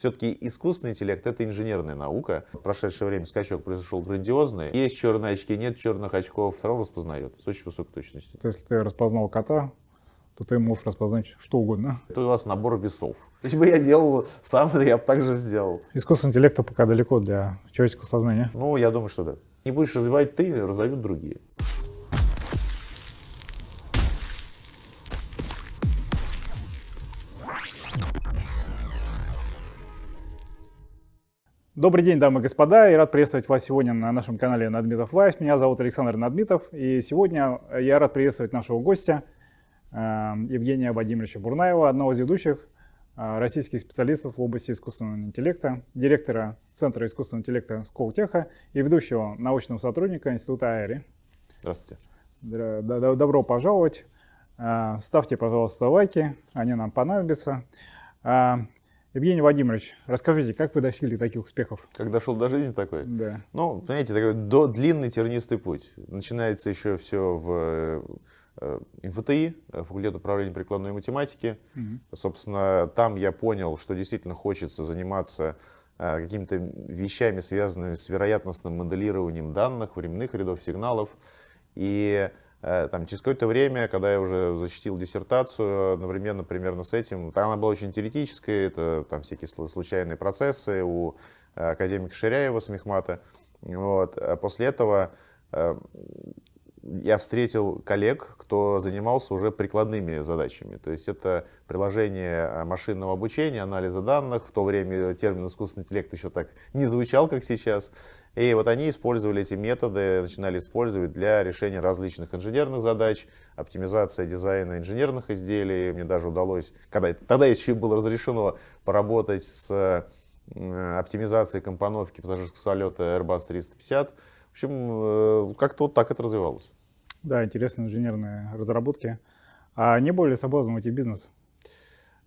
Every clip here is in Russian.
Все-таки искусственный интеллект — это инженерная наука. В прошедшее время скачок произошел грандиозный. Есть черные очки, нет черных очков. Все равно распознает с очень высокой точностью. То есть, если ты распознал кота, то ты можешь распознать что угодно. Это у вас набор весов. Если бы я делал сам, я бы так же сделал. Искусственный интеллект пока далеко для человеческого сознания. Ну, я думаю, что да. Не будешь развивать ты, разовьют другие. Добрый день, дамы и господа, и рад приветствовать вас сегодня на нашем канале Надмитов Лайф. Меня зовут Александр Надмитов, и сегодня я рад приветствовать нашего гостя Евгения Владимировича Бурнаева, одного из ведущих российских специалистов в области искусственного интеллекта, директора Центра искусственного интеллекта Сколтеха и ведущего научного сотрудника Института АЭРИ. Здравствуйте. Добро пожаловать. Ставьте, пожалуйста, лайки, они нам понадобятся. Евгений Владимирович, расскажите, как вы достигли таких успехов? Как дошел до жизни такой? Да. Ну, знаете, такой длинный тернистый путь. Начинается еще все в МФТИ, факультет управления прикладной математики. Собственно, там я понял, что действительно хочется заниматься какими-то вещами, связанными с вероятностным моделированием данных, временных рядов сигналов. И там, через какое-то время, когда я уже защитил диссертацию, одновременно примерно с этим, там она была очень теоретическая, это там всякие случайные процессы у академика Ширяева с Мехмата. Вот. А после этого я встретил коллег, кто занимался уже прикладными задачами. То есть это приложение машинного обучения, анализа данных. В то время термин искусственный интеллект еще так не звучал, как сейчас. И вот они использовали эти методы, начинали использовать для решения различных инженерных задач, оптимизация дизайна инженерных изделий. Мне даже удалось, тогда еще было разрешено поработать с оптимизацией компоновки пассажирского самолета Airbus 350. В общем, как-то вот так это развивалось. Да, интересные инженерные разработки. А не было ли соблазном идти в бизнес?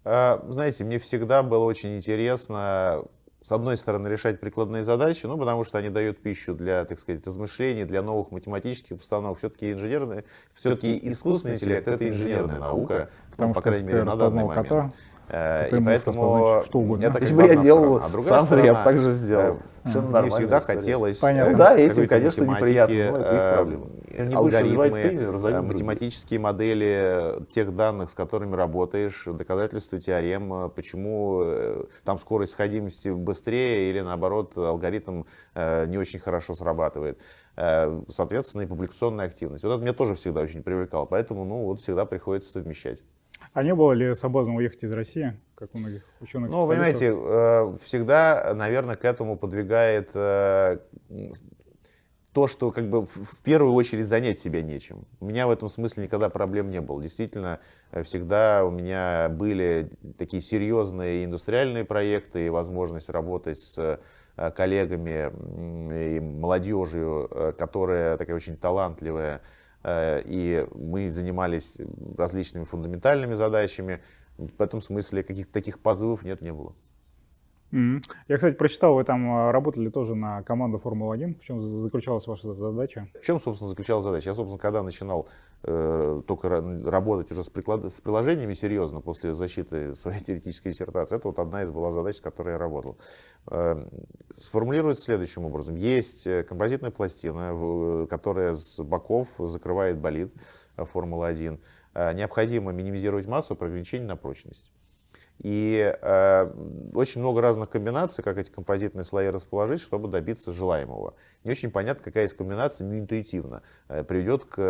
Знаете, мне всегда было очень интересно, с одной стороны, решать прикладные задачи, ну, потому что они дают пищу для, так сказать, размышлений, для новых математических постановок. Все-таки искусственный интеллект — это инженерная наука, Потому по что крайней мере, на данный момент. Кота, и поэтому что угодно. это Если бы я делал другая сам, я бы так же сделал. Мне всегда хотелось Понятно. Да, этим, какой-то конечно, математики, неприятно, но это их проблема. Не будешь развивать ты, алгоритмы, разовьют математические модели тех данных, с которыми работаешь, доказательства теорем, почему там скорость сходимости быстрее или наоборот алгоритм не очень хорошо срабатывает. Соответственно, и публикационная активность. Вот это меня тоже всегда очень привлекало, поэтому вот всегда приходится совмещать. А не было ли соблазна уехать из России, как у многих ученых? Ну, понимаете, всегда, наверное, к этому подвигает то, что как бы в первую очередь занять себя нечем. У меня в этом смысле никогда проблем не было. Действительно, всегда у меня были такие серьезные индустриальные проекты и возможность работать с коллегами и молодежью, которая такая очень талантливая. И мы занимались различными фундаментальными задачами. В этом смысле каких-то таких позывов не было. Я, кстати, прочитал, вы там работали тоже на команду Формулы-1. В чем заключалась ваша задача? В чем, собственно, заключалась задача? Я, собственно, когда начинал только работать уже с приложениями серьезно после защиты своей теоретической диссертации, это вот одна из была задач, с которой я работал. Сформулируется следующим образом. Есть композитная пластина, которая с боков закрывает болид Формулы-1. Необходимо минимизировать массу при ограничении на прочность. И очень много разных комбинаций, как эти композитные слои расположить, чтобы добиться желаемого. Не очень понятно, какая из комбинаций интуитивно приведет к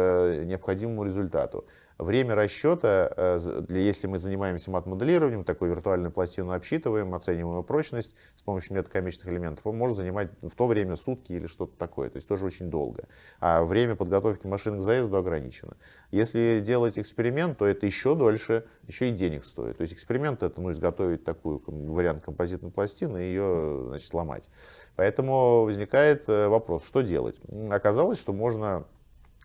необходимому результату. Время расчета, если мы занимаемся мат-моделированием, такую виртуальную пластину обсчитываем, оцениваем ее прочность с помощью метода конечных элементов, он может занимать в то время сутки или что-то такое, то есть тоже очень долго. А время подготовки машины к заезду ограничено. Если делать эксперимент, то это еще дольше, еще и денег стоит. То есть эксперимент — это изготовить такой вариант композитной пластины и ее, значит, ломать. Поэтому возникает вопрос, что делать. Оказалось, что можно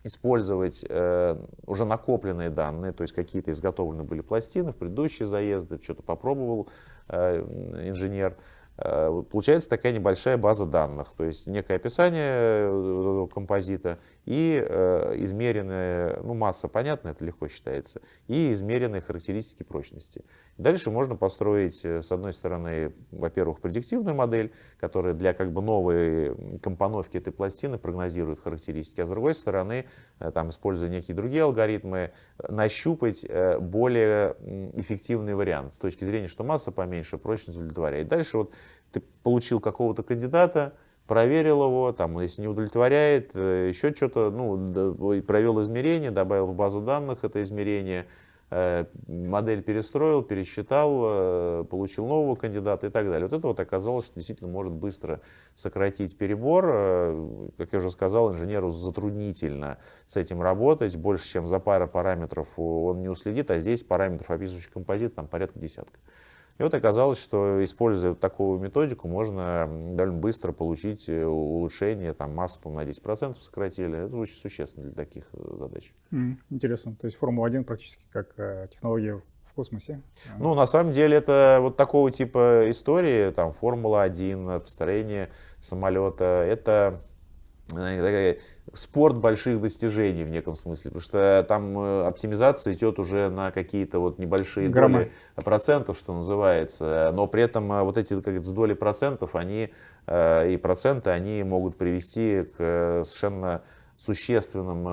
использовать уже накопленные данные, то есть какие-то изготовлены были пластины в предыдущие заезды, что-то попробовал инженер, Получается такая небольшая база данных, то есть некое описание композита и измеренная, ну, масса, понятно, это легко считается, и измеренные характеристики прочности. Дальше можно построить, с одной стороны, во-первых, предиктивную модель, которая для как бы новой компоновки этой пластины прогнозирует характеристики, а с другой стороны, там, используя некие другие алгоритмы, нащупать более эффективный вариант с точки зрения, что масса поменьше, прочность удовлетворяет. Дальше вот ты получил какого-то кандидата, проверил его, там, если не удовлетворяет, еще что-то, ну, провел измерение, добавил в базу данных это измерение, модель перестроил, пересчитал, получил нового кандидата и так далее. Вот это вот оказалось, что действительно может быстро сократить перебор. Как я уже сказал, инженеру затруднительно с этим работать. Больше, чем за пару параметров он не уследит, а здесь параметров, описывающих композит, там порядка десятка. И вот оказалось, что, используя такую методику, можно довольно быстро получить улучшение, там массу на 10% сократили. Это очень существенно для таких задач. Интересно. То есть Формула-1 практически как технология в космосе? Ну, на самом деле, это вот такого типа истории, там, Формула-1, построение самолета, это спорт больших достижений в неком смысле, потому что там оптимизация идет уже на какие-то вот небольшие доли процентов, что называется, но при этом вот эти, как говорится, доли процентов, они и проценты, они могут привести к совершенно существенным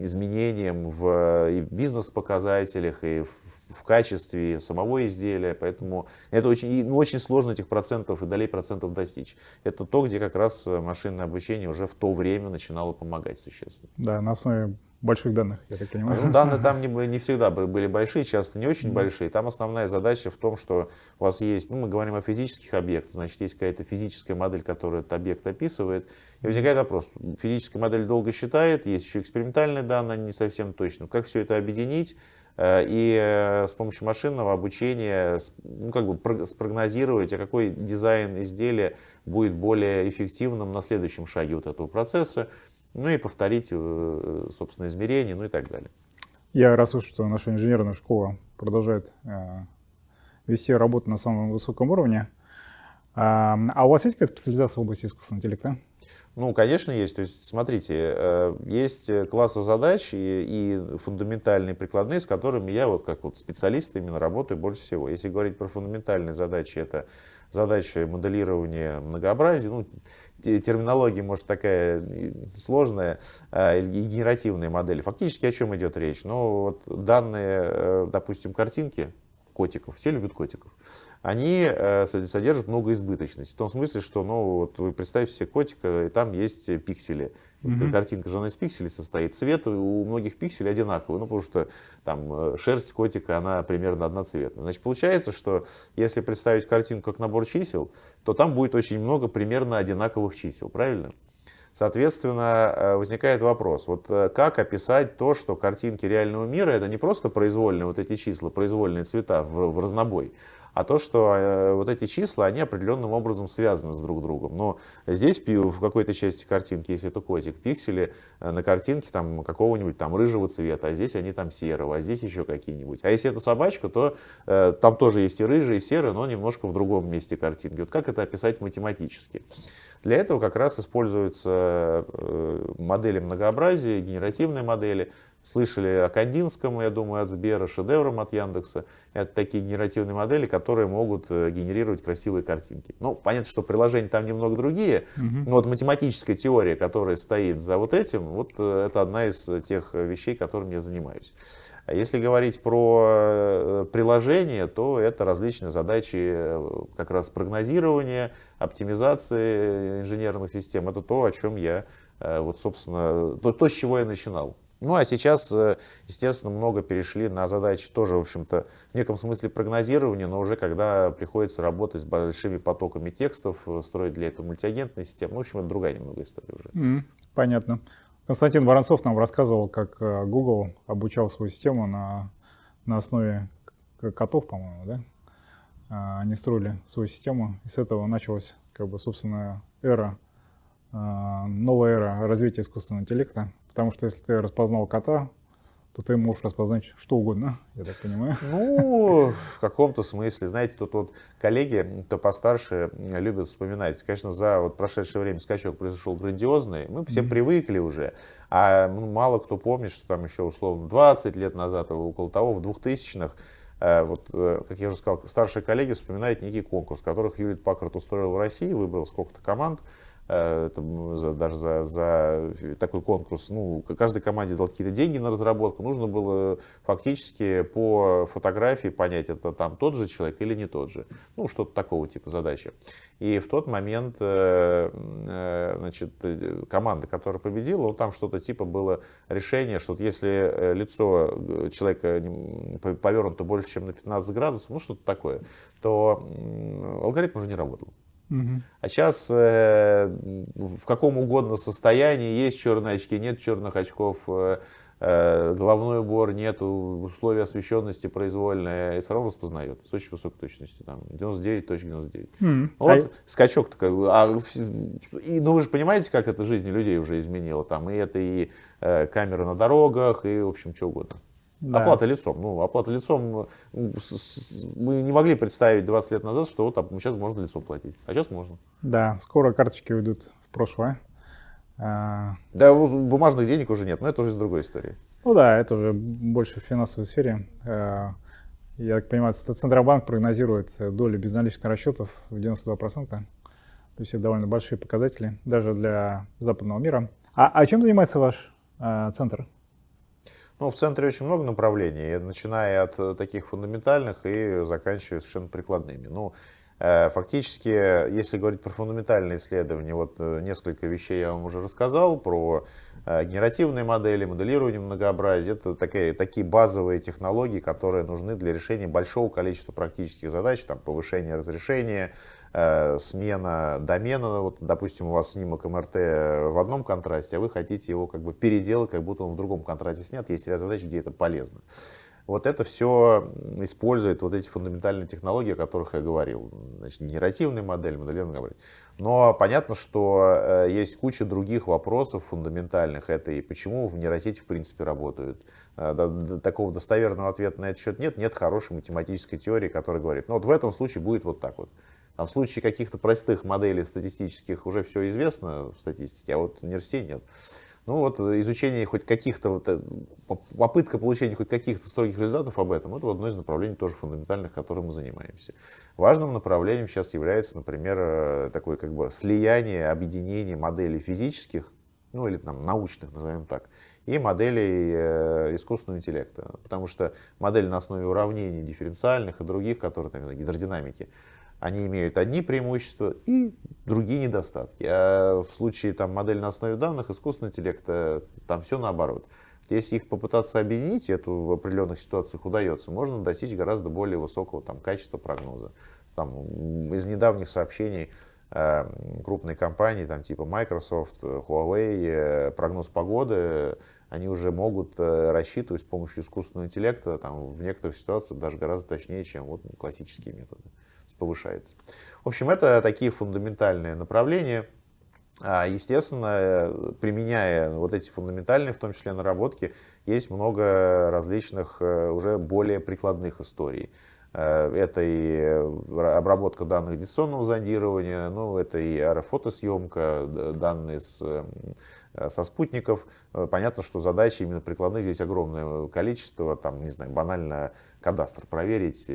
изменениям в и бизнес-показателях, и в качестве самого изделия, поэтому это очень сложно этих процентов и долей процентов достичь. Это то, где как раз машинное обучение уже в то время начинало помогать существенно. Да, на основе больших данных, я так понимаю. Ну, данные там не всегда были большие, часто не очень большие. Там основная задача в том, что у вас есть, ну, мы говорим о физических объектах, значит, есть какая-то физическая модель, которая этот объект описывает. И возникает вопрос, физическая модель долго считает, есть еще экспериментальные данные, они не совсем точны. Как все это объединить? И с помощью машинного обучения, ну, как бы спрогнозировать, а какой дизайн изделия будет более эффективным на следующем шаге вот этого процесса, ну и повторить, собственно, измерения, ну и так далее. Я рад слышать, что наша инженерная школа продолжает вести работу на самом высоком уровне. А у вас есть какая-то специализация в области искусственного интеллекта? Ну, конечно, есть. То есть, смотрите, есть классы задач и фундаментальные, прикладные, с которыми я вот как вот специалист именно работаю больше всего. Если говорить про фундаментальные задачи, это задачи моделирования многообразия. Ну, терминология, может, такая сложная, и генеративные модели. Фактически о чем идет речь? Ну, вот данные, допустим, картинки котиков, все любят котиков, они содержат много избыточности. В том смысле, что, ну, вот вы представьте себе котика, и там есть пиксели. Картинка же она из пикселей состоит. Цвет у многих пикселей одинаковый, ну, потому что там шерсть котика, она примерно одноцветная. Значит, получается, что если представить картинку как набор чисел, то там будет очень много примерно одинаковых чисел, правильно? Соответственно, возникает вопрос, вот как описать то, что картинки реального мира это не просто произвольные вот эти числа, произвольные цвета в разнобой, а то, что вот эти числа, они определенным образом связаны с друг другом. Но здесь в какой-то части картинки, если это котик, пиксели на картинке там какого-нибудь там рыжего цвета, а здесь они там серого, а здесь еще какие-нибудь. А если это собачка, то там тоже есть и рыжий, и серый, но немножко в другом месте картинки. Вот как это описать математически? Для этого как раз используются модели многообразия, генеративные модели. Слышали о Кандинском, я думаю, от Сбера, шедевром от Яндекса. Это такие генеративные модели, которые могут генерировать красивые картинки. Ну, понятно, что приложения там немного другие, но вот математическая теория, которая стоит за вот этим, вот это одна из тех вещей, которыми я занимаюсь. А если говорить про приложения, то это различные задачи как раз прогнозирования, оптимизации инженерных систем. Это то, о чем я, вот, собственно, то, с чего я начинал. Ну, а сейчас, естественно, много перешли на задачи тоже, в общем-то, в неком смысле прогнозирования, но уже когда приходится работать с большими потоками текстов, строить для этого мультиагентные системы. Ну, в общем, это другая немного история уже. Понятно. Константин Воронцов нам рассказывал, как Google обучал свою систему на основе котов, по-моему, да? Они строили свою систему, и с этого началась, как бы, собственно, новая эра развития искусственного интеллекта. Потому что если ты распознал кота, то ты можешь распознать что угодно, я так понимаю. Ну, в каком-то смысле. Знаете, тут вот коллеги, кто постарше, любят вспоминать. Конечно, за вот прошедшее время скачок произошел грандиозный. Мы все привыкли уже. А мало кто помнит, что там еще, условно, 20 лет назад, около того, в 2000-х, как я уже сказал, старшие коллеги вспоминают некий конкурс, который Хьюлетт Паккард устроил в России, выбрал сколько-то команд. Даже за такой конкурс, ну, каждой команде дал какие-то деньги на разработку, нужно было фактически по фотографии понять, это там тот же человек или не тот же. Ну, что-то такого типа задачи. И в тот момент, значит, команда, которая победила, ну, там что-то типа было решение, что вот если лицо человека повернуто больше, чем на 15 градусов, ну, что-то такое, то алгоритм уже не работал. А сейчас в каком угодно состоянии есть черные очки, нет черных очков, головной убор, нет, условия освещенности произвольные, и все равно распознает с очень высокой точностью, там 99.99. Вот скачок такой. Ну вы же понимаете, как это жизнь людей уже изменило. Там, и это и камеры на дорогах, и в общем, что угодно. Да. Оплата лицом. Ну, оплата лицом мы не могли представить 20 лет назад, что вот сейчас можно лицом платить. А сейчас можно. Да, скоро карточки уйдут в прошлое. Да, бумажных денег уже нет, но это уже из другой истории. Ну да, это уже больше в финансовой сфере. Я так понимаю, Центробанк прогнозирует долю безналичных расчетов в 92%. То есть это довольно большие показатели, даже для западного мира. А чем занимается ваш центр? Ну, в центре очень много направлений, начиная от таких фундаментальных и заканчивая совершенно прикладными. Ну, фактически, если говорить про фундаментальные исследования, вот несколько вещей я вам уже рассказал про генеративные модели, моделирование многообразия. Это такие базовые технологии, которые нужны для решения большого количества практических задач, там, повышение разрешения, смена домена. Вот, допустим, у вас снимок МРТ в одном контрасте, а вы хотите его как бы переделать, как будто он в другом контрасте снят. Есть ряд задач, где это полезно. Вот это все использует вот эти фундаментальные технологии, о которых я говорил. Значит, генеративные модели, моделирование многообразия. Но понятно, что есть куча других вопросов фундаментальных. Это и почему в нейросети в принципе работают. Такого достоверного ответа на этот счет нет. Нет хорошей математической теории, которая говорит, ну вот в этом случае будет вот так вот. А в случае каких-то простых моделей статистических уже все известно в статистике, а вот в университете нет. Ну вот изучение хоть каких-то, попытка получения хоть каких-то строгих результатов об этом, это одно из направлений тоже фундаментальных, которым мы занимаемся. Важным направлением сейчас является, например, такое как бы слияние, объединение моделей физических, ну или там научных, назовем так, и моделей искусственного интеллекта. Потому что модели на основе уравнений дифференциальных и других, которые там, гидродинамики, они имеют одни преимущества и другие недостатки. А в случае там, модели на основе данных, искусственного интеллекта, там все наоборот. Если их попытаться объединить, это в определенных ситуациях удается, можно достичь гораздо более высокого там, качества прогноза. Там, из недавних сообщений крупные компании, там, типа Microsoft, Huawei, прогноз погоды, они уже могут рассчитывать с помощью искусственного интеллекта там, в некоторых ситуациях даже гораздо точнее, чем вот, классические методы. Повышается. В общем, это такие фундаментальные направления. Естественно, применяя вот эти фундаментальные, в том числе наработки, есть много различных уже более прикладных историй. Это и обработка данных дистанционного зондирования, ну, это и аэрофотосъемка, данные со спутников. Понятно, что задач именно прикладных здесь огромное количество, там, не знаю, банально кадастр проверить,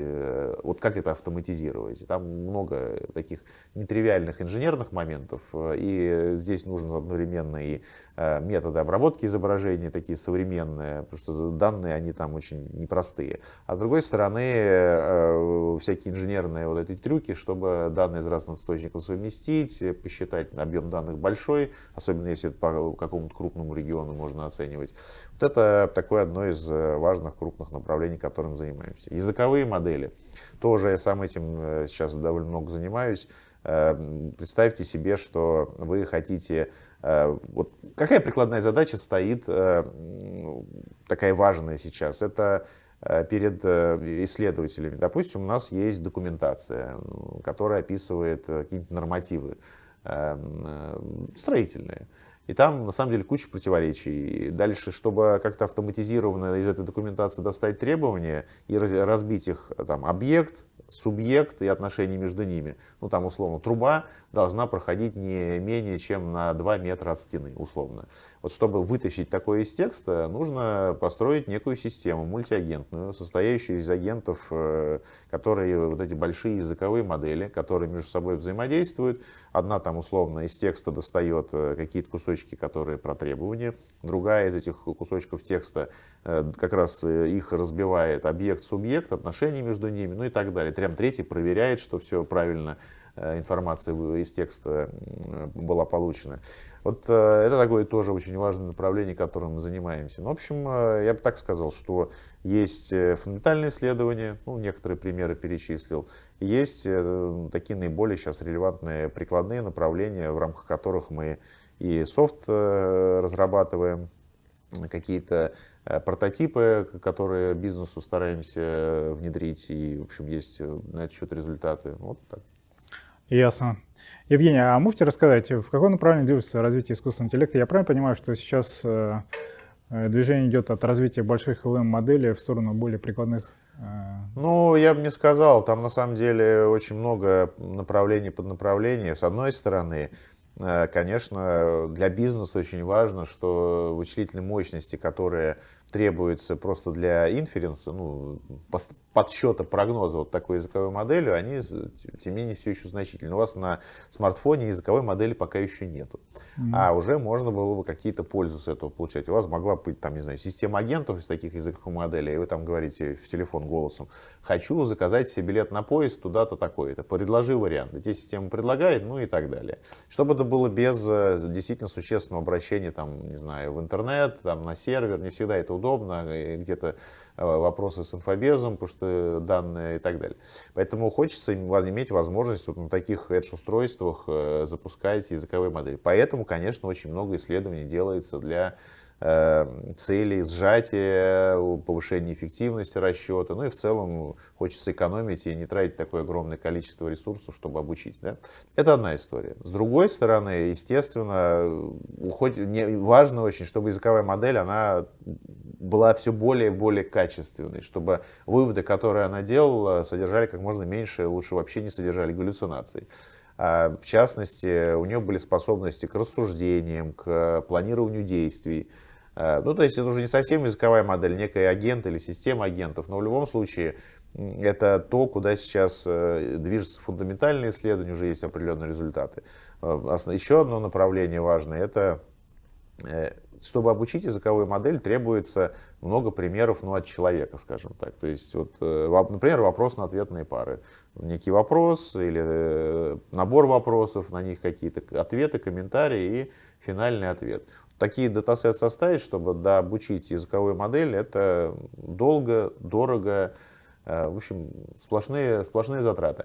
вот как это автоматизировать. Там много таких нетривиальных инженерных моментов, и здесь нужно одновременно и методы обработки изображений такие современные, потому что данные, они там очень непростые. А с другой стороны, всякие инженерные вот эти трюки, чтобы данные из разных источников совместить, посчитать объем данных большой, особенно если это по какому-то крупному региону можно оценивать. Вот это такое одно из важных крупных направлений, которым мы занимаемся. Языковые модели. Тоже я сам этим сейчас довольно много занимаюсь. Представьте себе, что вы хотите... Вот какая прикладная задача стоит, такая важная сейчас? Это перед исследователями. Допустим, у нас есть документация, которая описывает какие-нибудь нормативы строительные. И там, на самом деле, куча противоречий. И дальше, чтобы как-то автоматизированно из этой документации достать требования и разбить их, там, объект, субъект и отношения между ними. Ну, там, условно, труба должна проходить не менее чем на 2 метра от стены, условно. Вот чтобы вытащить такое из текста, нужно построить некую систему мультиагентную, состоящую из агентов, которые вот эти большие языковые модели, которые между собой взаимодействуют. Одна там условно из текста достает какие-то кусочки, которые про требования, другая из этих кусочков текста как раз их разбивает объект-субъект, отношения между ними, ну и так далее. Третий проверяет, что все правильно, информация из текста была получена. Вот это такое тоже очень важное направление, которым мы занимаемся. Ну, в общем, я бы так сказал, что есть фундаментальные исследования, ну, некоторые примеры перечислил, и есть такие наиболее сейчас релевантные прикладные направления, в рамках которых мы и софт разрабатываем, какие-то прототипы, которые бизнесу стараемся внедрить, и, в общем, есть на этот счет результаты. Вот так. Ясно. Евгений, а можете рассказать, в каком направлении движется развитие искусственного интеллекта? Я правильно понимаю, что сейчас движение идет от развития больших LM-моделей в сторону более прикладных? Ну, я бы не сказал. Там, на самом деле, очень много направлений, поднаправлений. С одной стороны, конечно, для бизнеса очень важно, что вычислительные мощности, которые требуются просто для инференса, ну, подсчета прогноза вот такой языковой моделью, они, тем не менее, все еще значительны. У вас на смартфоне языковой модели пока еще нету. А уже можно было бы какие-то пользу с этого получать. У вас могла быть, там, не знаю, система агентов из таких языковых моделей, и вы там говорите в телефон голосом: хочу заказать себе билет на поезд туда-то, такое-то, предложи варианты. Те система предлагает, ну и так далее. Чтобы это было без действительно существенного обращения, там, не знаю, в интернет, там, на сервер, не всегда это удобно, где-то вопросы с инфобезом, потому что данные и так далее. Поэтому хочется иметь возможность вот на таких эдж-устройствах запускать языковые модели. Поэтому, конечно, очень много исследований делается для целей сжатия, повышения эффективности расчета. Ну и в целом хочется экономить и не тратить такое огромное количество ресурсов, чтобы обучить. Да? Это одна история. С другой стороны, естественно, важно очень, чтобы языковая модель она была все более и более качественной, чтобы выводы, которые она делала, содержали как можно меньше, лучше вообще не содержали галлюцинаций. В частности, у нее были способности к рассуждениям, к планированию действий. Ну, то есть это уже не совсем языковая модель, некая агент или система агентов, но в любом случае это то, куда сейчас движется фундаментальное исследование, уже есть определенные результаты. Еще одно направление важное, это чтобы обучить языковую модель, требуется много примеров, ну, от человека, скажем так. То есть, вот, например, вопрос-на-ответные пары. Некий вопрос или набор вопросов, на них какие-то ответы, комментарии и финальный ответ. Такие датасеты составить, чтобы обучить языковую модель, это долго, дорого, в общем, сплошные затраты.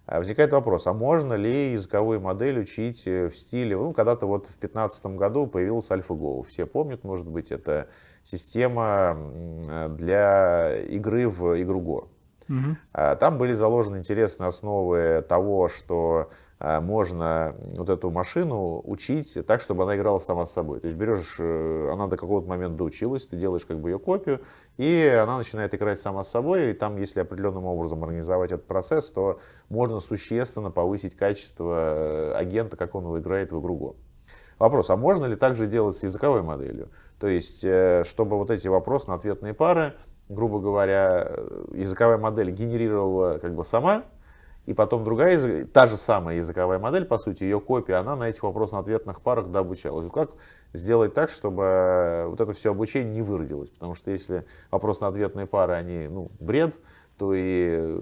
Возникает вопрос, а можно ли языковую модель учить в стиле, ну, когда-то вот в 2015 году появилась AlphaGo, все помнят, может быть, это система для игры в игру Go. Там были заложены интересные основы того, что можно вот эту машину учить так, чтобы она играла сама с собой. То есть берешь, она до какого-то момента доучилась, ты делаешь как бы ее копию, и она начинает играть сама с собой. И там, если определенным образом организовать этот процесс, то можно существенно повысить качество агента, как он играет в игру Go. Вопрос, а можно ли также делать с языковой моделью? То есть, чтобы вот эти вопросно-ответные пары, грубо говоря, языковая модель генерировала как бы сама, и потом другая, та же самая языковая модель, по сути, ее копия, она на этих вопросно-ответных парах дообучалась. Как сделать так, чтобы вот это все обучение не выродилось? Потому что если вопросно-ответные пары, они, ну, бред, то и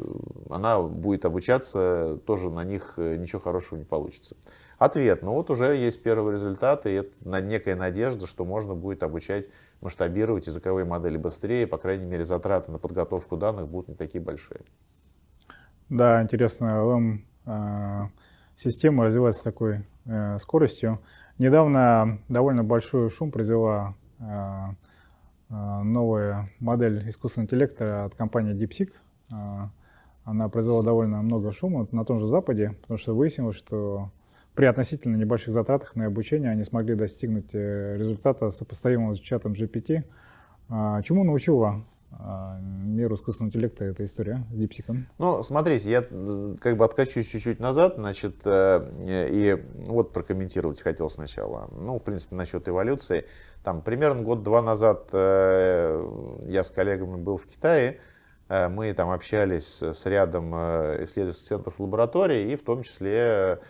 она будет обучаться, тоже на них ничего хорошего не получится. Ответ. Ну вот уже есть первые результаты, и это некая надежда, что можно будет обучать, масштабировать языковые модели быстрее, по крайней мере, затраты на подготовку данных будут не такие большие. Да, интересно, LM-система развивается с такой скоростью. Недавно довольно большой шум произвела новая модель искусственного интеллекта от компании DeepSeek. Она произвела довольно много шума на том же Западе, потому что выяснилось, что при относительно небольших затратах на обучение они смогли достигнуть результата, сопоставимого с чатом GPT. Чему научила миру искусственного интеллекта эта история с DeepSeek? Ну, смотрите, я как бы откачусь чуть-чуть назад, значит, и вот прокомментировать хотел сначала. Ну, в принципе, насчет эволюции. Там примерно год-два назад я с коллегами был в Китае. Мы там общались с рядом исследовательских центров лабораторий, и в том числе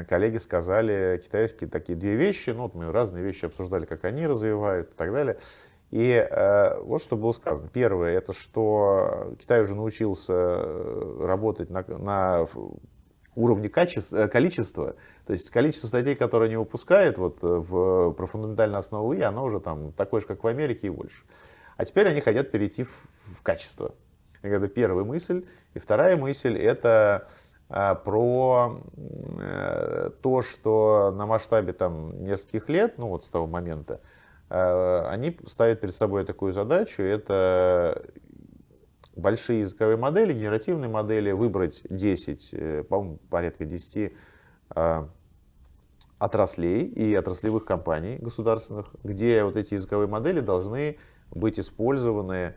коллеги сказали китайские такие две вещи. Ну, вот мы разные вещи обсуждали, как они развивают и так далее. И вот что было сказано. Первое, это что Китай уже научился работать на уровне количества. То есть количество статей, которые они выпускают про фундаментальную основу ИИ, оно уже там такое же, как в Америке, и больше. А теперь они хотят перейти в качество. Это первая мысль. И вторая мысль, это про то, что на масштабе там нескольких лет, ну вот с того момента, они ставят перед собой такую задачу, это большие языковые модели, генеративные модели, выбрать 10, по-моему, порядка 10 отраслей и отраслевых компаний государственных, где вот эти языковые модели должны быть использованы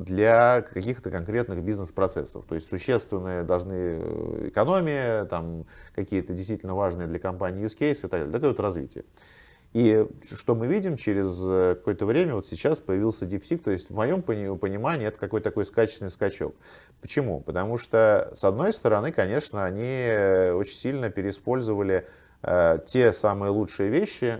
для каких-то конкретных бизнес-процессов. То есть существенные должны экономия, там какие-то действительно важные для компании use case и так далее. Такое вот развитие. И что мы видим, через какое-то время, вот сейчас появился DeepSeek, то есть в моем понимании это какой-то такой качественный скачок. Почему? Потому что, с одной стороны, конечно, они очень сильно переиспользовали те самые лучшие вещи,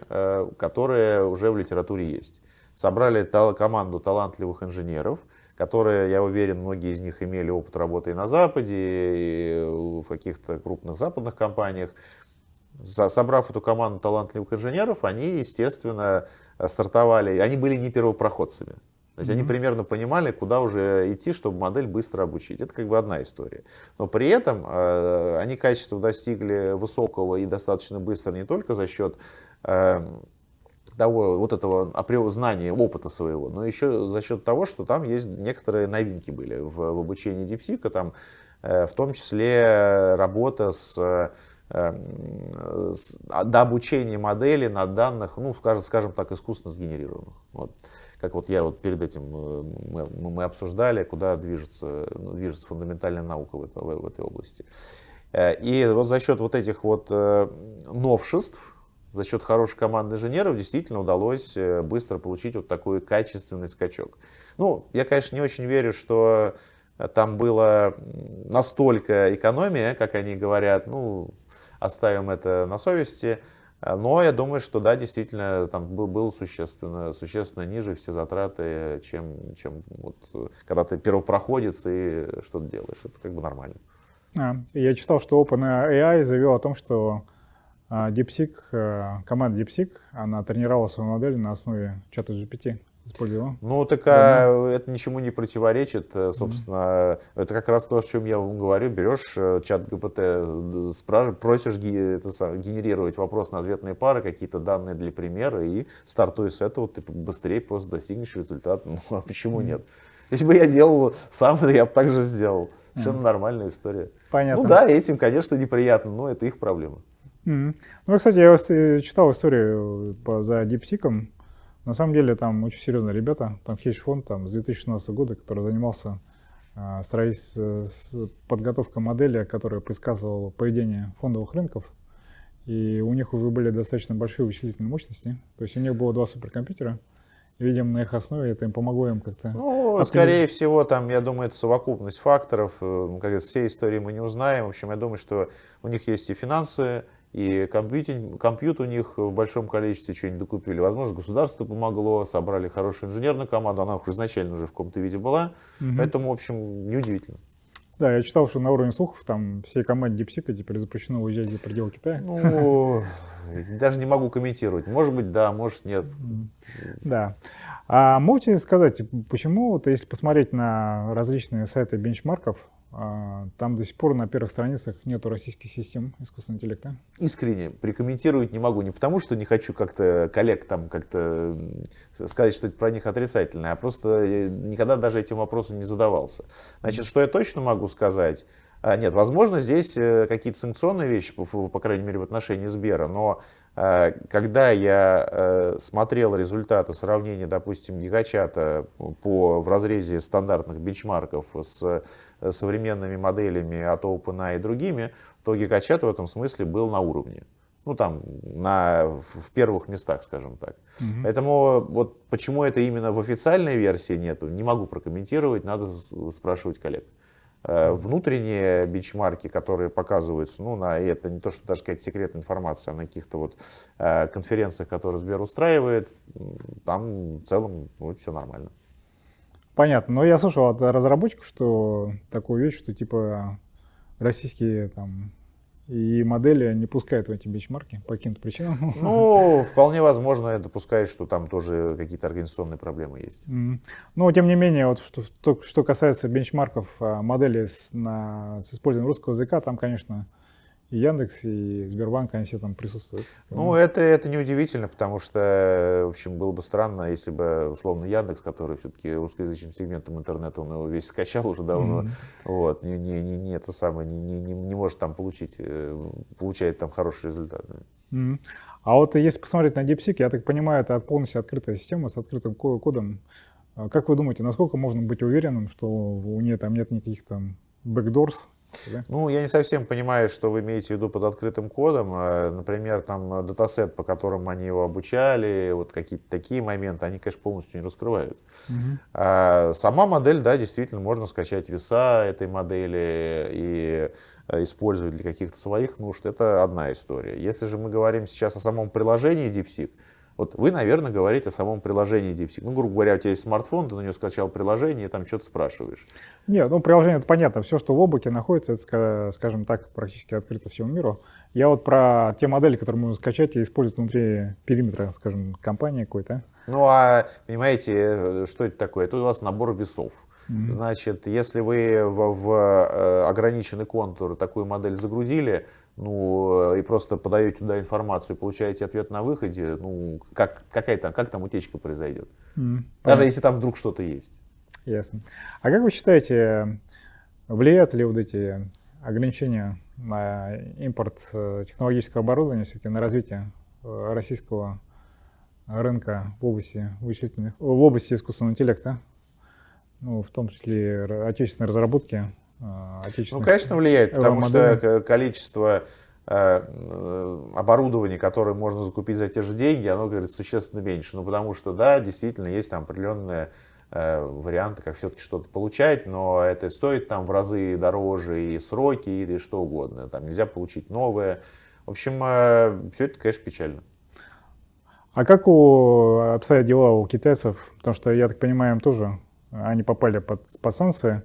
которые уже в литературе есть. Собрали команду талантливых инженеров, которые, я уверен, многие из них имели опыт работы и на Западе, и в каких-то крупных западных компаниях. Собрав эту команду талантливых инженеров, они, естественно, стартовали. Они были не первопроходцами. То есть они примерно понимали, куда уже идти, чтобы модель быстро обучить. Это как бы одна история. Но при этом они качества достигли высокого и достаточно быстро не только за счет того, вот этого знания, опыта своего, но еще за счет того, что там есть некоторые новинки были в обучении DeepSeek, там, в том числе работа до обучения модели на данных, ну, скажем так, искусственно сгенерированных. Вот. Как вот я вот перед этим мы обсуждали, куда движется фундаментальная наука в этой области. И вот за счет вот этих вот новшеств, за счет хорошей команды инженеров действительно удалось быстро получить вот такой качественный скачок. Ну, я, конечно, не очень верю, что там была настолько экономия, как они говорят, ну, оставим это на совести. Но я думаю, что да, действительно, там было существенно ниже все затраты, чем вот, когда ты первопроходец и что-то делаешь. Это как бы нормально. Я читал, что OpenAI заявил о том, что DeepSeek, команда DeepSeek, она тренировала свою модель на основе чата GPT. Использовал. Ну, так это ничему не противоречит. Собственно, это как раз то, о чем я вам говорю. Берешь чат GPT, просишь генерировать вопрос-на-ответные пары, какие-то данные для примера, и стартуя с этого, ты быстрее просто достигнешь результата. Ну, а почему нет? Если бы я делал сам, я бы так же сделал. Совершенно нормальная история. Понятно. Ну да, этим, конечно, неприятно, но это их проблема. Ну, кстати, я читал историю за DeepSeek. На самом деле там очень серьезные ребята, там хедж-фонд там, с 2016 года, который занимался подготовкой модели, которая предсказывала поведение фондовых рынков. И у них уже были достаточно большие вычислительные мощности. То есть у них было 2 суперкомпьютера. И, видимо, на их основе это им помогло им как-то... Ну, скорее всего, там, я думаю, это совокупность факторов. Как всей истории мы не узнаем. В общем, я думаю, что у них есть и финансы, и компьютер у них в большом количестве что-нибудь докупили. Возможно, государство помогло, собрали хорошую инженерную команду, она изначально уже в каком-то виде была. Поэтому, в общем, неудивительно. Да, я читал, что на уровне слухов там всей команде DeepSeek теперь запрещено уезжать за пределы Китая. Ну, даже не могу комментировать. Может быть, да, может, нет. Да. А можете сказать, почему, вот, если посмотреть на различные сайты бенчмарков, там до сих пор на первых страницах нету российских систем искусственного интеллекта? Искренне прокомментировать не могу. Не потому, что не хочу как-то коллег там как-то сказать, что это про них отрицательное, а просто никогда даже этим вопросом не задавался. Значит, что я точно могу сказать? Нет, возможно, здесь какие-то санкционные вещи, по крайней мере, в отношении Сбера, но когда я смотрел результаты сравнения, допустим, гигачата в разрезе стандартных бенчмарков с современными моделями от OpenAI и другими, то гигачат в этом смысле был на уровне. Ну, там, в первых местах, скажем так. Поэтому вот почему это именно в официальной версии нету, не могу прокомментировать, надо спрашивать коллег. Внутренние бенчмарки, которые показываются, ну, это не то, что даже какая-то секретная информация, а на каких-то вот конференциях, которые Сбер устраивает, там в целом все нормально. Понятно. Но я слышал от разработчиков, что такую вещь, что типа российские там и модели не пускают в эти бенчмарки по каким-то причинам. Ну, вполне возможно, я допускаю, что там тоже какие-то организационные проблемы есть. Но, тем не менее, вот что касается бенчмарков моделей с использованием русского языка, там, конечно, и Яндекс, и Сбербанк, они все там присутствуют. Ну, это неудивительно, потому что, в общем, было бы странно, если бы, условно, Яндекс, который все-таки русскоязычным сегментом интернета, он его весь скачал уже давно, вот, не может там получает там хороший результат. А вот если посмотреть на DeepSeek, я так понимаю, это полностью открытая система с открытым кодом. Как вы думаете, насколько можно быть уверенным, что у нее там нет никаких там backdoors? Ну, я не совсем понимаю, что вы имеете в виду под открытым кодом. Например, там датасет, по которым они его обучали, вот какие-то такие моменты, они, конечно, полностью не раскрывают. Сама модель, да, действительно, можно скачать веса этой модели и использовать для каких-то своих нужд. Это одна история. Если же мы говорим сейчас о самом приложении DeepSeek, вот вы, наверное, говорите о самом приложении DeepSeek. Ну, грубо говоря, у тебя есть смартфон, ты на него скачал приложение и там что-то спрашиваешь. Нет, ну приложение это понятно. Все, что в облаке находится, это, скажем так, практически открыто всему миру. Я вот про те модели, которые можно скачать и использовать внутри периметра, скажем, компании какой-то. Ну, а понимаете, что это такое? Это у вас набор весов. Значит, если вы в ограниченный контур такую модель загрузили, ну, и просто подаете туда информацию, получаете ответ на выходе, ну, как там утечка произойдет? Даже если там вдруг что-то есть. Ясно. А как вы считаете, влияют ли вот эти ограничения на импорт технологического оборудования, все-таки на развитие российского рынка в области искусственного интеллекта? Ну, в том числе отечественной разработки. Ну, конечно, влияет, потому что количество оборудования, которое можно закупить за те же деньги, оно, говорит, существенно меньше. Ну, потому что, да, действительно, есть там определенные варианты, как все-таки что-то получать, но это стоит там в разы дороже, и сроки, и что угодно. Там нельзя получить новое. В общем, все это, конечно, печально. А как обстоят дела у китайцев? Потому что, я так понимаю, им тоже они попали под санкции.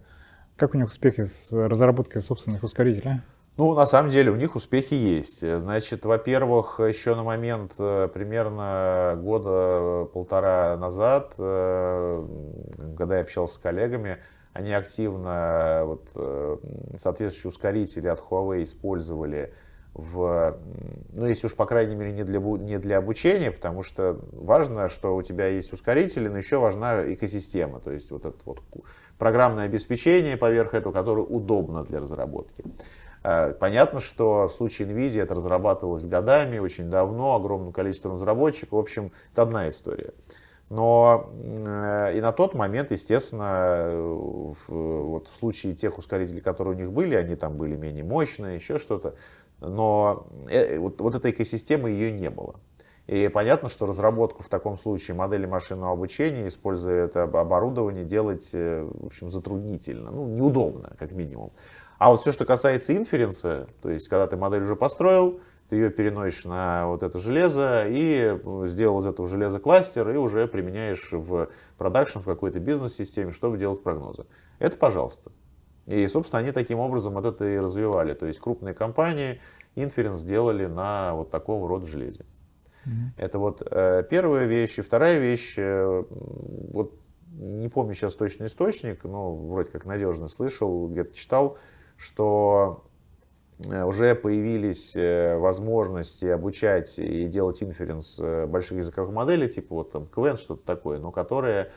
Как у них успехи с разработкой собственных ускорителей? Ну, на самом деле, у них успехи есть. Значит, во-первых, еще на момент примерно года-полтора назад, когда я общался с коллегами, они активно соответствующие ускорители от Huawei использовали ну, если уж, по крайней мере, не для обучения, потому что важно, что у тебя есть ускорители, но еще важна экосистема, то есть вот это вот программное обеспечение поверх этого, которое удобно для разработки. Понятно, что в случае NVIDIA это разрабатывалось годами, очень давно, огромным количеством разработчиков, в общем, это одна история. Но и на тот момент, естественно, в случае тех ускорителей, которые у них были, они там были менее мощные, еще что-то, но вот этой экосистемы ее не было. И понятно, что разработку в таком случае модели машинного обучения, используя это оборудование, делать, в общем, затруднительно, ну, неудобно, как минимум. А вот все, что касается инференса, то есть, когда ты модель уже построил, ты ее переносишь на вот это железо и сделал из этого железа кластер и уже применяешь в продакшн, в какой-то бизнес-системе, чтобы делать прогнозы. Это пожалуйста. И, собственно, они таким образом вот это и развивали. То есть крупные компании инференс сделали на вот такого рода железе. Это вот первая вещь. И вторая вещь, вот не помню сейчас точный источник, но вроде как надежно слышал, где-то читал, что уже появились возможности обучать и делать инференс больших языковых моделей, типа вот там Qwen, что-то такое, но которые,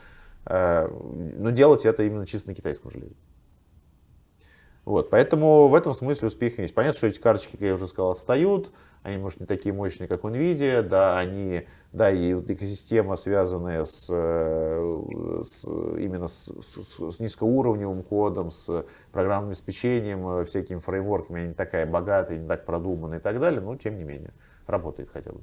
но делать это именно чисто на китайском железе. Вот, поэтому в этом смысле успех есть. Понятно, что эти карточки, как я уже сказал, отстают, они, может, не такие мощные, как у NVIDIA, да, и вот экосистема, связанная именно с низкоуровневым кодом, с программным обеспечением, всякими фреймворками, они не такая богатая, не так продуманная и так далее, но тем не менее, работает хотя бы.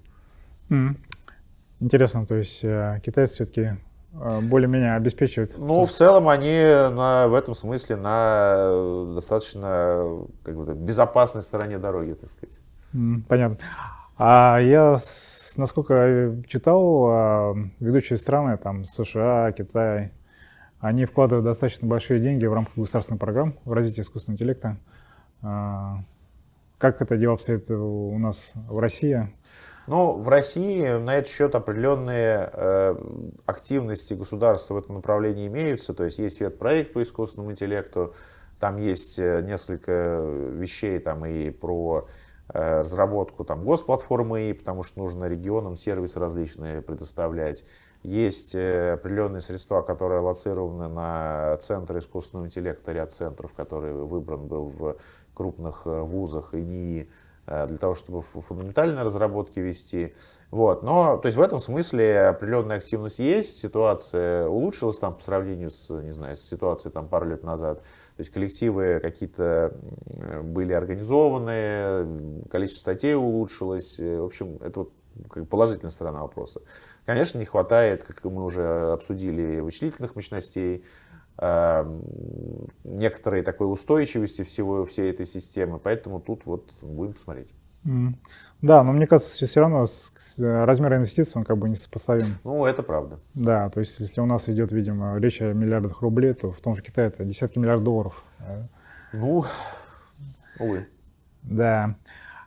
Интересно, то есть китайцы все-таки более-менее обеспечивают. Ну, в целом они в этом смысле на достаточно как бы, безопасной стороне дороги, так сказать. Понятно. А я, насколько читал, ведущие страны, там США, Китай, они вкладывают достаточно большие деньги в рамках государственных программ в развитие искусственного интеллекта. Как это дело обстоит у нас в России? Ну, в России на этот счет определенные активности государства в этом направлении имеются. То есть есть ветпроект по искусственному интеллекту, там есть несколько вещей там, и про разработку там, госплатформы, и потому что нужно регионам сервисы различные предоставлять. Есть определенные средства, которые аллоцированы на центры искусственного интеллекта, ряд центров, который выбран был в крупных вузах и НИИ, для того, чтобы фундаментальные разработки вести. Вот. Но, то есть в этом смысле определенная активность есть, ситуация улучшилась там, по сравнению с, не знаю, с ситуацией там, пару лет назад. То есть коллективы какие-то были организованы, количество статей улучшилось. В общем, это вот как положительная сторона вопроса. Конечно, не хватает, как мы уже обсудили, вычислительных мощностей, некоторой такой устойчивости всей этой системы, поэтому тут вот будем смотреть. Да, но мне кажется, все равно размер инвестиций, он как бы не сопоставим. Ну, это правда. Да, то есть если у нас идет, видимо, речь о миллиардах рублей, то в том же Китае это десятки миллиардов долларов. Ну, увы. Да.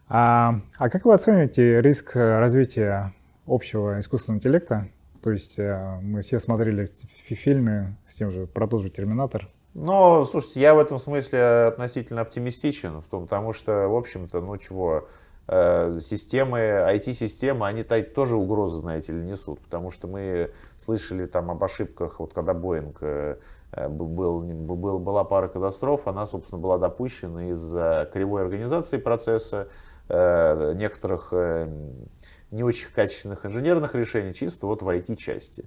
А как вы оцениваете риск развития общего искусственного интеллекта? То есть мы все смотрели фильмы с тем же, про тот же «Терминатор». Но, слушайте, я в этом смысле относительно оптимистичен, потому что, в общем-то, ну чего, системы, IT-системы, они тоже угрозы, знаете ли, несут. Потому что мы слышали там об ошибках, вот когда Боинг была пара катастроф, она, собственно, была допущена из-за кривой организации процесса, некоторых не очень качественных инженерных решений, чисто вот в IT-части.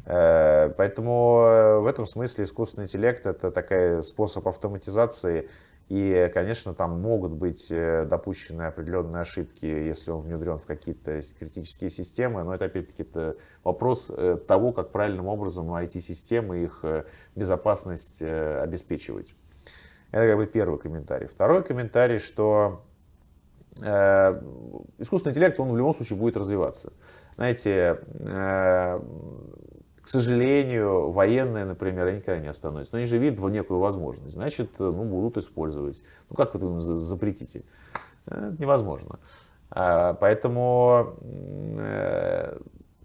Поэтому в этом смысле искусственный интеллект — это такой способ автоматизации. И, конечно, там могут быть допущены определенные ошибки, если он внедрен в какие-то критические системы. Но это, опять-таки, это вопрос того, как правильным образом IT-системы, их безопасность обеспечивать. Это как бы первый комментарий. Второй комментарий, что искусственный интеллект, он в любом случае будет развиваться. Знаете, к сожалению, военные, например, они никогда не остановятся. Но они же видят некую возможность, значит, ну, будут использовать. Ну, как вы им запретите? Это невозможно. Поэтому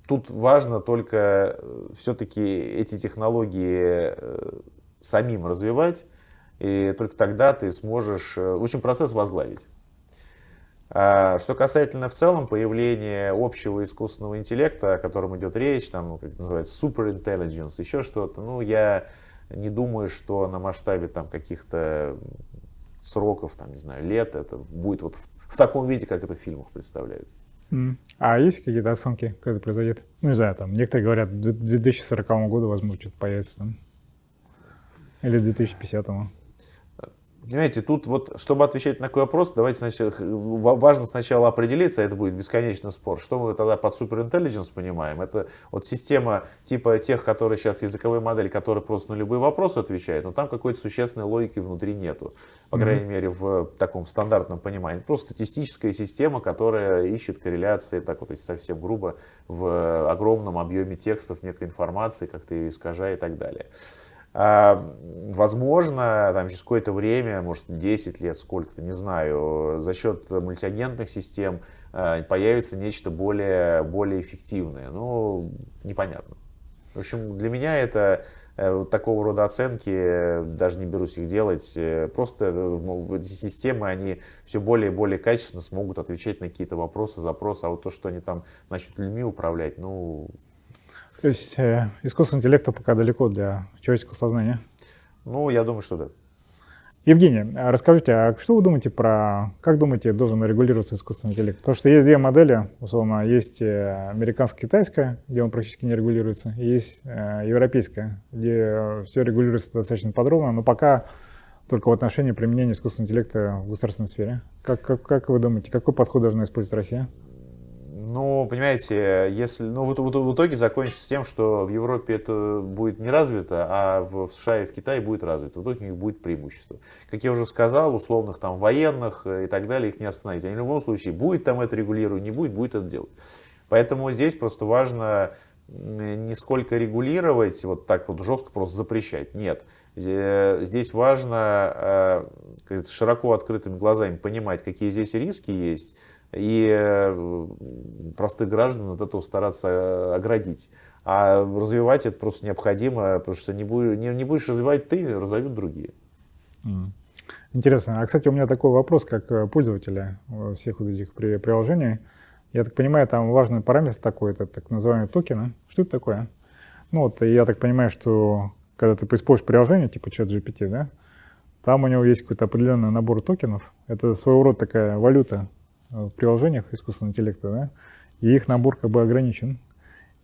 тут важно только все-таки эти технологии самим развивать, и только тогда ты сможешь, в общем, процесс возглавить. Что касательно в целом появления общего искусственного интеллекта, о котором идет речь, там, как называется, super intelligence, еще что-то, ну, я не думаю, что на масштабе там каких-то сроков, там, не знаю, лет это будет вот в таком виде, как это в фильмах представляют. А есть какие-то оценки, как это произойдет? Ну, не знаю, там, некоторые говорят, к 2040 году, возможно, что-то появится там. Или 2050. Понимаете, тут вот, чтобы отвечать на такой вопрос, давайте сначала, важно сначала определиться, это будет бесконечный спор, что мы тогда под superintelligence понимаем. Это вот система типа тех, которые сейчас языковые модели, которые просто на любые вопросы отвечают, но там какой-то существенной логики внутри нету, по крайней мере в таком стандартном понимании. Просто статистическая система, которая ищет корреляции, так вот если совсем грубо, в огромном объеме текстов, некой информации, как-то ее искажая и так далее. Возможно, там, через какое-то время, может 10 лет, сколько-то, не знаю, за счет мультиагентных систем появится нечто более эффективное. Ну, непонятно. В общем, для меня это такого рода оценки, даже не берусь их делать, просто эти системы, они все более и более качественно смогут отвечать на какие-то вопросы, запросы, а вот то, что они там начнут людьми управлять, ну... То есть искусственный интеллект пока далеко для человеческого сознания? Ну, я думаю, что да. Евгений, а расскажите, а что вы думаете как думаете, должен регулироваться искусственный интеллект? Потому что есть две модели, условно, есть американско-китайская, где он практически не регулируется, и есть европейская, где все регулируется достаточно подробно, но пока только в отношении применения искусственного интеллекта в государственной сфере. Как вы думаете, какой подход должна использовать Россия? Ну, понимаете, если, ну, в итоге закончится тем, что в Европе это будет не развито, а в США и в Китае будет развито. В итоге у них будет преимущество. Как я уже сказал, условных там военных и так далее их не остановить. Они в любом случае, будет там это регулировать, не будет, будет это делать. Поэтому здесь просто важно не сколько регулировать, вот так вот жестко просто запрещать. Нет. Здесь важно широко открытыми глазами понимать, какие здесь риски есть, и простых граждан от этого стараться оградить. А развивать это просто необходимо, потому что не будешь развивать ты, разовьют другие. Интересно. А, кстати, у меня такой вопрос, как пользователя всех вот этих приложений. Я так понимаю, там важный параметр такой, это так называемые токены. Что это такое? Ну вот, я так понимаю, что когда ты используешь приложение, типа ChatGPT, да, там у него есть какой-то определенный набор токенов. Это своего рода такая валюта в приложениях искусственного интеллекта, да, и их набор как бы ограничен.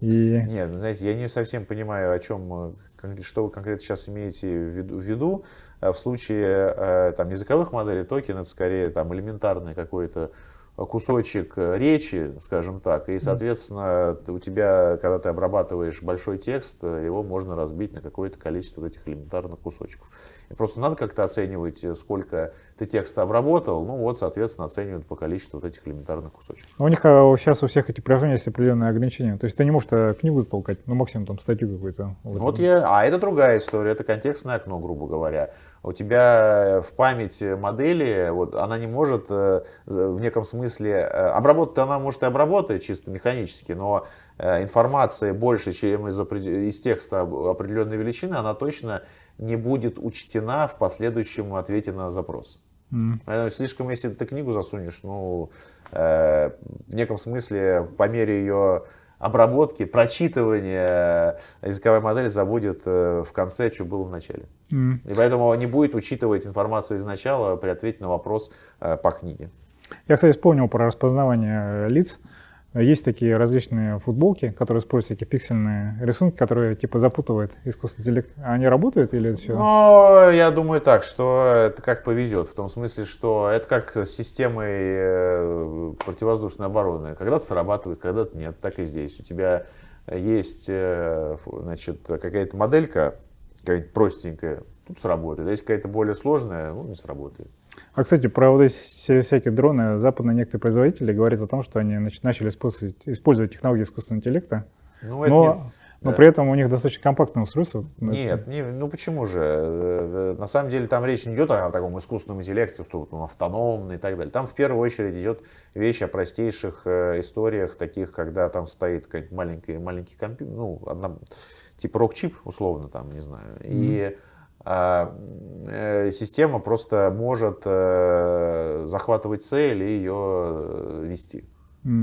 Нет, знаете, я не совсем понимаю, о чем, что вы конкретно сейчас имеете в виду. В случае там, языковых моделей токен это скорее там, элементарный какой-то кусочек речи, скажем так, и, соответственно, у тебя, когда ты обрабатываешь большой текст, его можно разбить на какое-то количество вот этих элементарных кусочков. И просто надо как-то оценивать, сколько ты текста обработал, ну вот, соответственно, оценивают по количеству вот этих элементарных кусочков. У них сейчас у всех этих приложений есть определенные ограничения. То есть ты не можешь книгу затолкать, ну максимум там статью какую-то. Вот это другая история, это контекстное окно, грубо говоря. У тебя в память модели, вот, она не может в неком смысле, обработать она может и обработать чисто механически, но информация больше, чем из текста определенной величины, она точно не будет учтена в последующем ответе на запрос. Поэтому слишком, если ты книгу засунешь, ну, в неком смысле по мере ее обработки, прочитывания языковая модель забудет в конце, что было в начале. И поэтому не будет учитывать информацию из начала при ответе на вопрос по книге. Я, кстати, вспомнил про распознавание лиц. Есть такие различные футболки, которые используют всякие пиксельные рисунки, которые типа запутывают искусственный интеллект. Они работают или это все? Ну, я думаю так, что это как повезет. В том смысле, что это как с системой противовоздушной обороны. Когда-то срабатывает, когда-то нет. Так и здесь. У тебя есть, значит, какая-то моделька, какая-то простенькая, тут сработает. А если какая-то более сложная, ну, не сработает. А, кстати, про вот эти всякие дроны, западные некоторые производители говорят о том, что они начали использовать технологии искусственного интеллекта, но при этом у них достаточно компактное устройство. Нет, ну почему же? На самом деле там речь не идет о таком искусственном интеллекте, что он автономный и так далее. Там в первую очередь идет речь о простейших историях, таких, когда там стоит какой-нибудь маленький компьютер, ну, типа рок-чип, условно, там, не знаю, и система просто может захватывать цель и ее вести.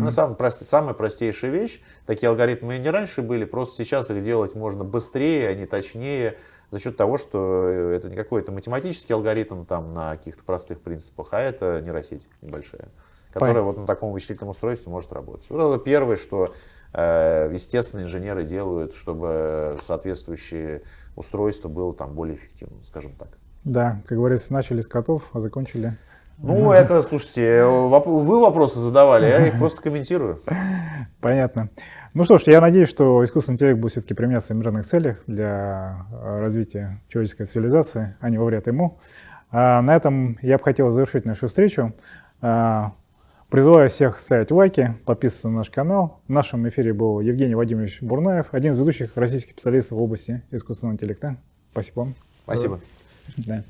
Самая простейшая вещь, такие алгоритмы и не раньше были, просто сейчас их делать можно быстрее, а не точнее, за счет того, что это не какой-то математический алгоритм там, на каких-то простых принципах, а это нейросеть небольшая, которая вот на таком вычислительном устройстве может работать. Вот это первое, что естественно инженеры делают, чтобы соответствующее устройство было там более эффективным, скажем так. Да, как говорится, начали с котов, а закончили. Ну, это, слушайте, вы вопросы задавали, я их просто комментирую. Понятно. Ну что ж, я надеюсь, что искусственный интеллект будет все-таки применяться в мирных целях для развития человеческой цивилизации, а не во вред ему. На этом я бы хотел завершить нашу встречу. Призываю всех ставить лайки, подписываться на наш канал. В нашем эфире был Евгений Владимирович Бурнаев, один из ведущих российских специалистов в области искусственного интеллекта. Спасибо вам. Спасибо. Да.